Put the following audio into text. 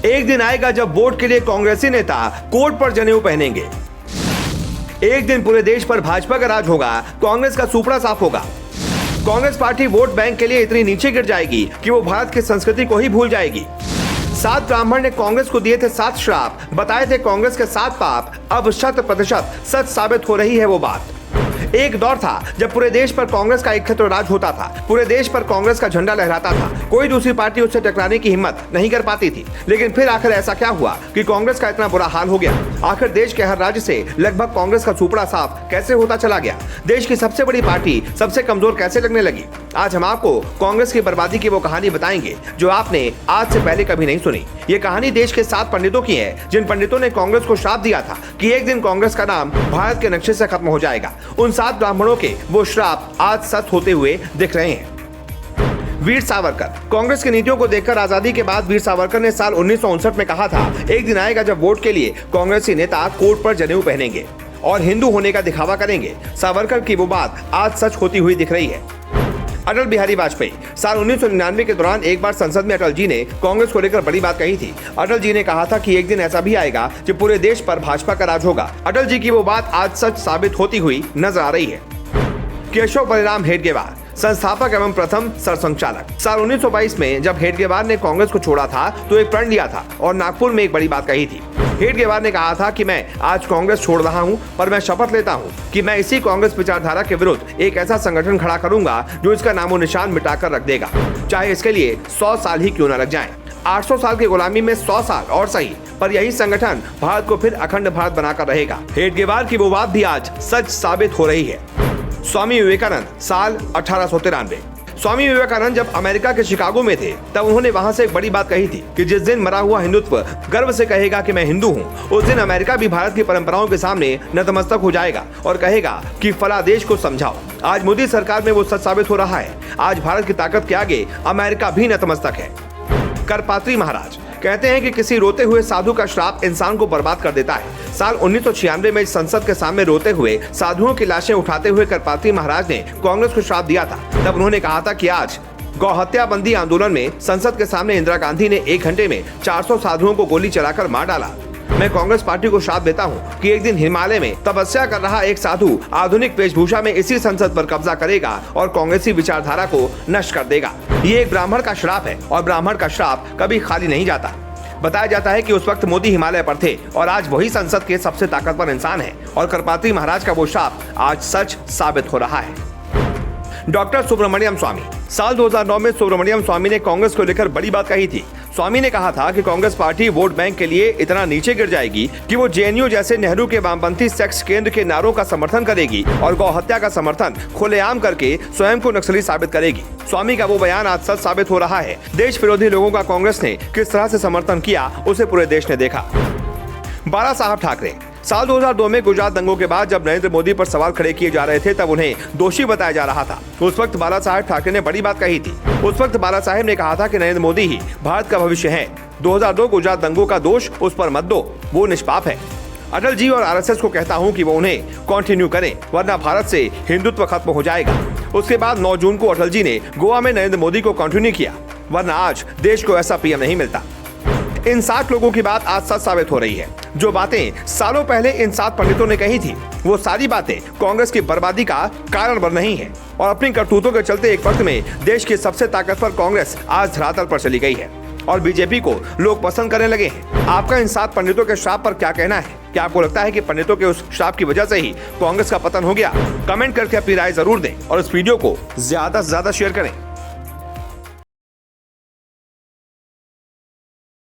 एक दिन आएगा जब वोट के लिए कांग्रेसी नेता कोर्ट पर जनेऊ पहनेंगे। एक दिन पूरे देश पर भाजपा का राज होगा, कांग्रेस का सुपड़ा साफ होगा। कांग्रेस पार्टी वोट बैंक के लिए इतनी नीचे गिर जाएगी कि वो भारत की संस्कृति को ही भूल जाएगी। 7 ब्राह्मण ने कांग्रेस को दिए थे 7 श्राप, बताए थे कांग्रेस के 7 पाप, अब 100% सच साबित हो रही है वो बात। एक दौर था जब पूरे देश पर कांग्रेस का एकछत्र राज होता था, पूरे देश पर कांग्रेस का झंडा लहराता था, कोई दूसरी पार्टी उससे टकराने की हिम्मत नहीं कर पाती थी। लेकिन फिर आखिर ऐसा क्या हुआ कि कांग्रेस का इतना बुरा हाल हो गया? आखिर देश के हर राज्य से लगभग कांग्रेस का सुपड़ा साफ कैसे होता चला गया? देश की सबसे बड़ी पार्टी सबसे कमजोर कैसे लगने लगी? आज हम आपको कांग्रेस की बर्बादी की वो कहानी बताएंगे जो आपने आज से पहले कभी नहीं सुनी। ये कहानी देश के 7 पंडितों की है, जिन पंडितों ने कांग्रेस को श्राप दिया था कि एक दिन कांग्रेस का नाम भारत के नक्शे से खत्म हो जाएगा। उन 7 ब्राह्मणों के वो श्राप आज सच होते हुए दिख रहे हैं। वीर सावरकर। कांग्रेस की नीतियों को देखकर आजादी के बाद वीर सावरकर ने साल 1959 में कहा था, एक दिन आएगा जब वोट के लिए कांग्रेसी नेता कोर्ट पर जनेऊ पहनेंगे और हिंदू होने का दिखावा करेंगे। सावरकर की वो बात आज सच होती हुई दिख रही है। अटल बिहारी वाजपेयी। साल 1999 के दौरान एक बार संसद में अटल जी ने कांग्रेस को लेकर बड़ी बात कही थी। अटल जी ने कहा था कि एक दिन ऐसा भी आएगा जब पूरे देश पर भाजपा का राज होगा। अटल जी की वो बात आज सच साबित होती हुई नजर आ रही है। केशव बलिराम हेडगेवार, संस्थापक एवं प्रथम सरसंघचालक। साल 1922 में जब हेडगेवार ने कांग्रेस को छोड़ा था तो एक प्रण लिया था और नागपुर में एक बड़ी बात कही थी। हेडगेवार ने कहा था कि मैं आज कांग्रेस छोड़ रहा हूं, पर मैं शपथ लेता हूं कि मैं इसी कांग्रेस विचारधारा के विरुद्ध एक ऐसा संगठन खड़ा करूंगा जो इसका नामो निशान मिटाकर रख देगा, चाहे इसके लिए 100 साल ही क्यों न लग जाएं। 800 साल की गुलामी में 100 साल और सही, पर यही संगठन भारत को फिर अखंड भारत बनाकर रहेगा। हेडगेवार की वो बात भी आज सच साबित हो रही है। स्वामी विवेकानंद। साल 1893। स्वामी विवेकानंद जब अमेरिका के शिकागो में थे तब उन्होंने वहां से एक बड़ी बात कही थी कि जिस दिन मरा हुआ हिंदुत्व गर्व से कहेगा कि मैं हिंदू हूं, उस दिन अमेरिका भी भारत की परंपराओं के सामने नतमस्तक हो जाएगा और कहेगा कि फला देश को समझाओ। आज मोदी सरकार में वो सच साबित हो रहा है। आज भारत की ताकत के आगे अमेरिका भी नतमस्तक है। करपात्री महाराज। कहते हैं कि किसी रोते हुए साधु का श्राप इंसान को बर्बाद कर देता है। साल 1996 में संसद के सामने रोते हुए साधुओं की लाशें उठाते हुए करपात्री महाराज ने कांग्रेस को श्राप दिया था। तब उन्होंने कहा था कि आज गौ हत्या बंदी आंदोलन में संसद के सामने इंदिरा गांधी ने 1 घंटे में 400 साधुओं को गोली चलाकर मार डाला। मैं कांग्रेस पार्टी को श्राप देता हूं कि एक दिन हिमालय में तपस्या कर रहा एक साधु आधुनिक वेशभूषा में इसी संसद पर कब्जा करेगा और कांग्रेसी विचारधारा को नष्ट कर देगा। ये एक ब्राह्मण का श्राप है और ब्राह्मण का श्राप कभी खाली नहीं जाता। बताया जाता है कि उस वक्त मोदी हिमालय पर थे और आज वही संसद के सबसे ताकतवर इंसान है और करपात्री महाराज का वो श्राप आज सच साबित हो रहा है। डॉक्टर सुब्रमण्यम स्वामी। साल 2009 में सुब्रमण्यम स्वामी ने कांग्रेस को लेकर बड़ी बात कही थी। स्वामी ने कहा था कि कांग्रेस पार्टी वोट बैंक के लिए इतना नीचे गिर जाएगी कि वो जेएनयू जैसे नेहरू के वामपंथी सेक्स केंद्र के नारों का समर्थन करेगी और गौ हत्या का समर्थन खुलेआम करके स्वयं को नक्सली साबित करेगी। स्वामी का वो बयान आज सच साबित हो रहा है। देश विरोधी लोगों का कांग्रेस ने किस तरह से समर्थन किया उसे पूरे देश ने देखा। बाला साहब ठाकरे। साल 2002 में गुजरात दंगों के बाद जब नरेंद्र मोदी पर सवाल खड़े किए जा रहे थे तब उन्हें दोषी बताया जा रहा था। उस वक्त बाला साहेब ठाकरे ने बड़ी बात कही थी। उस वक्त बाला साहेब ने कहा था कि नरेंद्र मोदी ही भारत का भविष्य है। 2002 गुजरात दंगों का दोष उस पर मत दो, वो निष्पाप है। अटल जी और आरएसएस को कहता हूं कि वो उन्हें कंटिन्यू करें, वरना भारत से हिंदुत्व खत्म हो जाएगा। उसके बाद 9 जून को अटल जी ने गोवा में नरेंद्र मोदी को कंटिन्यू किया, वरना आज देश को ऐसा पीएम नहीं मिलता। इन 7 लोगों की बात आज सच साबित हो रही है। जो बातें सालों पहले इन 7 पंडितों ने कही थी, वो सारी बातें कांग्रेस की बर्बादी का कारण बन रही हैं और अपनी करतूतों के चलते एक वक्त में देश की सबसे ताकतवर कांग्रेस आज धरातल पर चली गई है और बीजेपी को लोग पसंद करने लगे हैं। आपका इन 7 पंडितों के श्राप पर क्या कहना है? क्या आपको लगता है कि पंडितों के उस श्राप की वजह से ही कांग्रेस का पतन हो गया? कमेंट करके अपनी राय जरूर दें और इस वीडियो को ज्यादा से ज्यादा शेयर करें।